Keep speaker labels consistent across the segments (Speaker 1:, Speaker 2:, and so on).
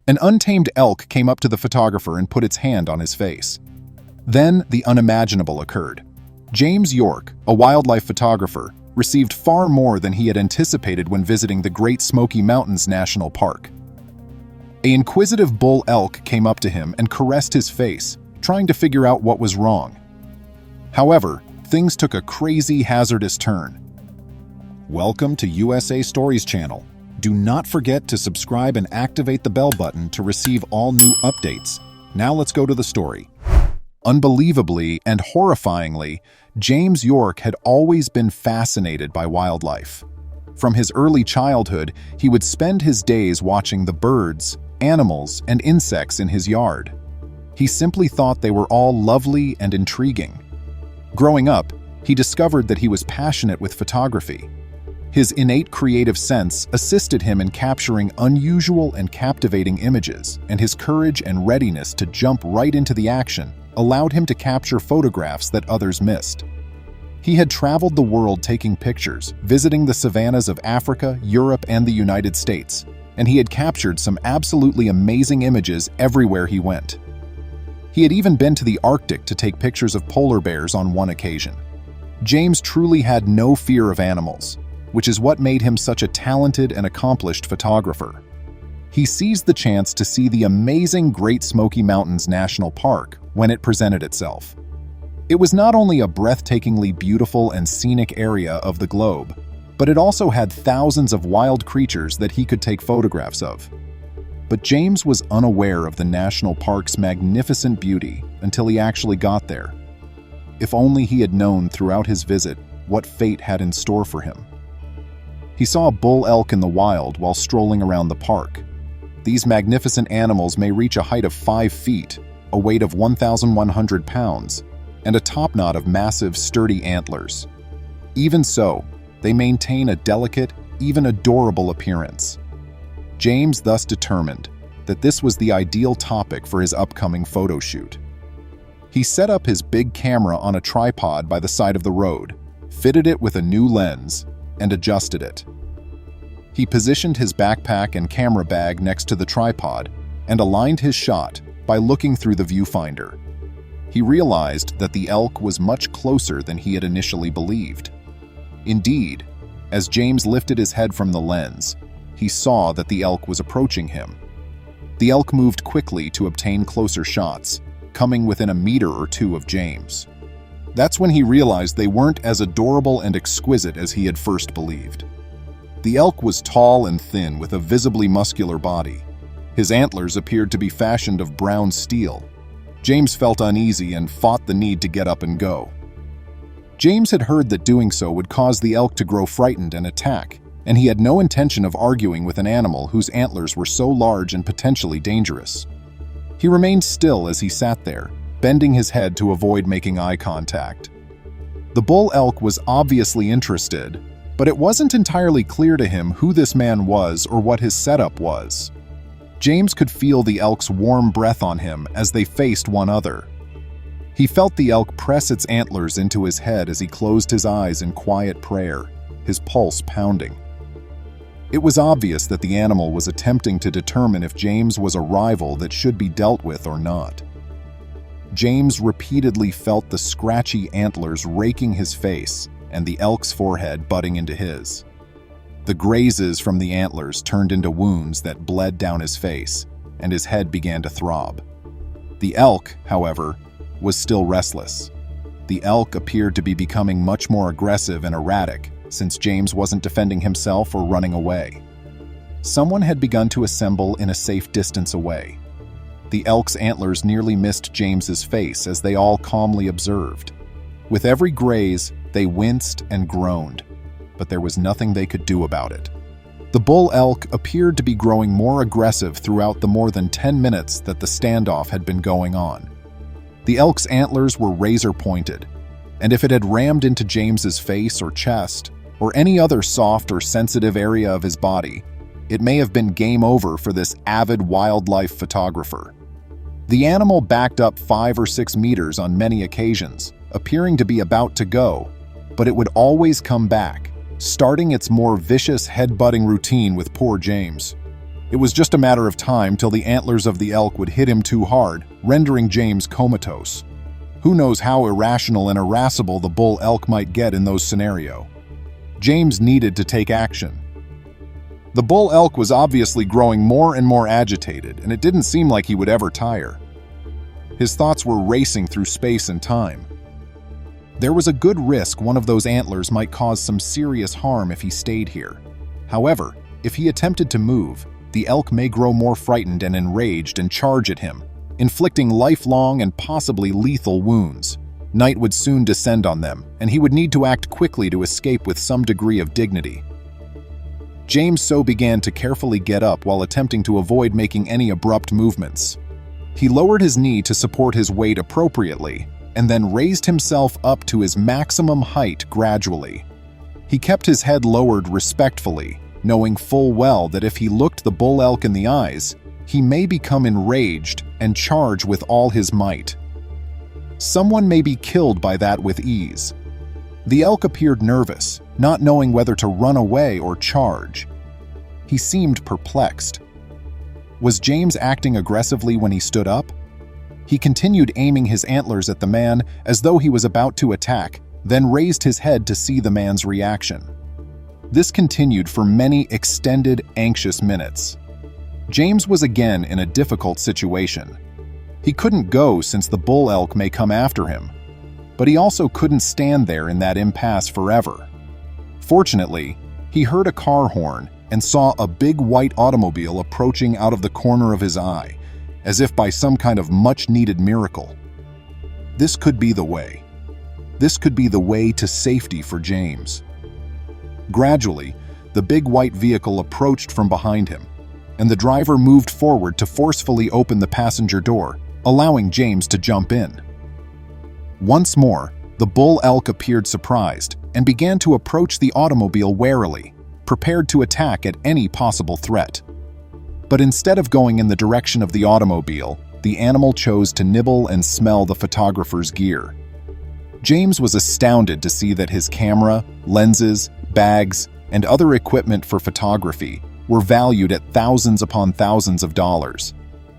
Speaker 1: An untamed elk came up to the photographer and put its hand on his face. Then the unimaginable occurred. James York, a wildlife photographer, received far more than he had anticipated when visiting the Great Smoky Mountains National Park. An inquisitive bull elk came up to him and caressed his face, trying to figure out what was wrong. However, things took a crazy, hazardous turn. Welcome to USA Stories channel. Do not forget to subscribe and activate the bell button to receive all new updates. Now let's go to the story. Unbelievably and horrifyingly, James York had always been fascinated by wildlife. From his early childhood, he would spend his days watching the birds, animals, and insects in his yard. He simply thought they were all lovely and intriguing. Growing up, he discovered that he was passionate with photography. His innate creative sense assisted him in capturing unusual and captivating images, and his courage and readiness to jump right into the action allowed him to capture photographs that others missed. He had traveled the world taking pictures, visiting the savannas of Africa, Europe, and the United States, and he had captured some absolutely amazing images everywhere he went. He had even been to the Arctic to take pictures of polar bears on one occasion. James truly had no fear of animals, which is what made him such a talented and accomplished photographer. He seized the chance to see the amazing Great Smoky Mountains National Park when it presented itself. It was not only a breathtakingly beautiful and scenic area of the globe, but it also had thousands of wild creatures that he could take photographs of. But James was unaware of the national park's magnificent beauty until he actually got there. If only he had known throughout his visit what fate had in store for him. He saw a bull elk in the wild while strolling around the park. These magnificent animals may reach a height of 5 feet, a weight of 1,100 pounds, and a topknot of massive, sturdy antlers. Even so, they maintain a delicate, even adorable appearance. James thus determined that this was the ideal topic for his upcoming photo shoot. He set up his big camera on a tripod by the side of the road, fitted it with a new lens, and adjusted it. He positioned his backpack and camera bag next to the tripod and aligned his shot by looking through the viewfinder. He realized that the elk was much closer than he had initially believed. Indeed, as James lifted his head from the lens, he saw that the elk was approaching him. The elk moved quickly to obtain closer shots, coming within a meter or two of James. That's when he realized they weren't as adorable and exquisite as he had first believed. The elk was tall and thin with a visibly muscular body. His antlers appeared to be fashioned of brown steel. James felt uneasy and fought the need to get up and go. James had heard that doing so would cause the elk to grow frightened and attack, and he had no intention of arguing with an animal whose antlers were so large and potentially dangerous. He remained still as he sat there, bending his head to avoid making eye contact. The bull elk was obviously interested, but it wasn't entirely clear to him who this man was or what his setup was. James could feel the elk's warm breath on him as they faced one another. He felt the elk press its antlers into his head as he closed his eyes in quiet prayer, his pulse pounding. It was obvious that the animal was attempting to determine if James was a rival that should be dealt with or not. James repeatedly felt the scratchy antlers raking his face and the elk's forehead butting into his. The grazes from the antlers turned into wounds that bled down his face, and his head began to throb. The elk, however, was still restless. The elk appeared to be becoming much more aggressive and erratic, since James wasn't defending himself or running away. Someone had begun to assemble in a safe distance away. The elk's antlers nearly missed James's face as they all calmly observed. With every graze, they winced and groaned, but there was nothing they could do about it. The bull elk appeared to be growing more aggressive throughout the more than 10 minutes that the standoff had been going on. The elk's antlers were razor-pointed, and if it had rammed into James's face or chest, or any other soft or sensitive area of his body, it may have been game over for this avid wildlife photographer. The animal backed up 5 or 6 meters on many occasions, appearing to be about to go, but it would always come back, starting its more vicious head-butting routine with poor James. It was just a matter of time till the antlers of the elk would hit him too hard, rendering James comatose. Who knows how irrational and irascible the bull elk might get in those scenarios. James needed to take action. The bull elk was obviously growing more and more agitated, and it didn't seem like he would ever tire. His thoughts were racing through space and time. There was a good risk one of those antlers might cause some serious harm if he stayed here. However, if he attempted to move, the elk may grow more frightened and enraged and charge at him, inflicting lifelong and possibly lethal wounds. Night would soon descend on them, and he would need to act quickly to escape with some degree of dignity. James so began to carefully get up while attempting to avoid making any abrupt movements. He lowered his knee to support his weight appropriately, and then raised himself up to his maximum height gradually. He kept his head lowered respectfully, knowing full well that if he looked the bull elk in the eyes, he may become enraged and charge with all his might. Someone may be killed by that with ease. The elk appeared nervous, not knowing whether to run away or charge. He seemed perplexed. Was James acting aggressively when he stood up? He continued aiming his antlers at the man as though he was about to attack, then raised his head to see the man's reaction. This continued for many extended, anxious minutes. James was again in a difficult situation. He couldn't go since the bull elk may come after him, but he also couldn't stand there in that impasse forever. Fortunately, he heard a car horn and saw a big white automobile approaching out of the corner of his eye, as if by some kind of much-needed miracle. This could be the way. This could be the way to safety for James. Gradually, the big white vehicle approached from behind him, and the driver moved forward to forcefully open the passenger door, allowing James to jump in. Once more, the bull elk appeared surprised and began to approach the automobile warily, prepared to attack at any possible threat. But instead of going in the direction of the automobile, the animal chose to nibble and smell the photographer's gear. James was astounded to see that his camera, lenses, bags, and other equipment for photography were valued at thousands upon thousands of dollars.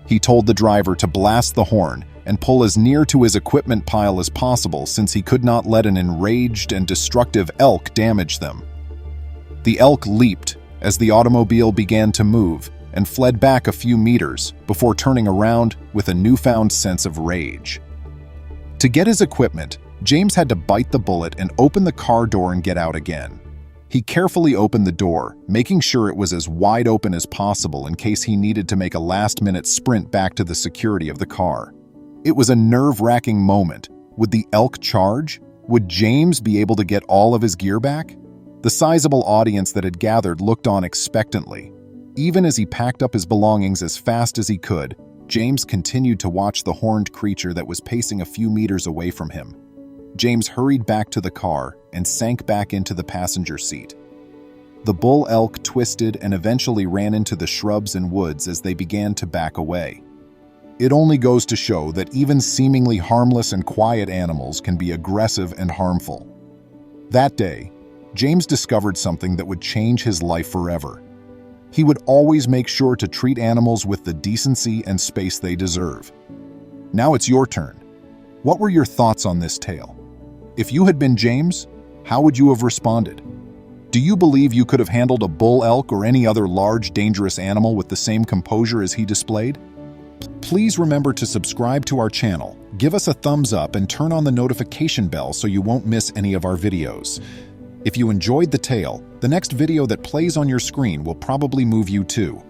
Speaker 1: He told the driver to blast the horn and pull as near to his equipment pile as possible since he could not let an enraged and destructive elk damage them. The elk leaped as the automobile began to move and fled back a few meters before turning around with a newfound sense of rage. To get his equipment, James had to bite the bullet and open the car door and get out again. He carefully opened the door, making sure it was as wide open as possible in case he needed to make a last-minute sprint back to the security of the car. It was a nerve-wracking moment. Would the elk charge? Would James be able to get all of his gear back? The sizable audience that had gathered looked on expectantly. Even as he packed up his belongings as fast as he could, James continued to watch the horned creature that was pacing a few meters away from him. James hurried back to the car and sank back into the passenger seat. The bull elk twisted and eventually ran into the shrubs and woods as they began to back away. It only goes to show that even seemingly harmless and quiet animals can be aggressive and harmful. That day, James discovered something that would change his life forever. He would always make sure to treat animals with the decency and space they deserve. Now it's your turn. What were your thoughts on this tale? If you had been James, how would you have responded? Do you believe you could have handled a bull elk or any other large, dangerous animal with the same composure as he displayed? Please remember to subscribe to our channel, give us a thumbs up, and turn on the notification bell so you won't miss any of our videos. If you enjoyed the tale, the next video that plays on your screen will probably move you too.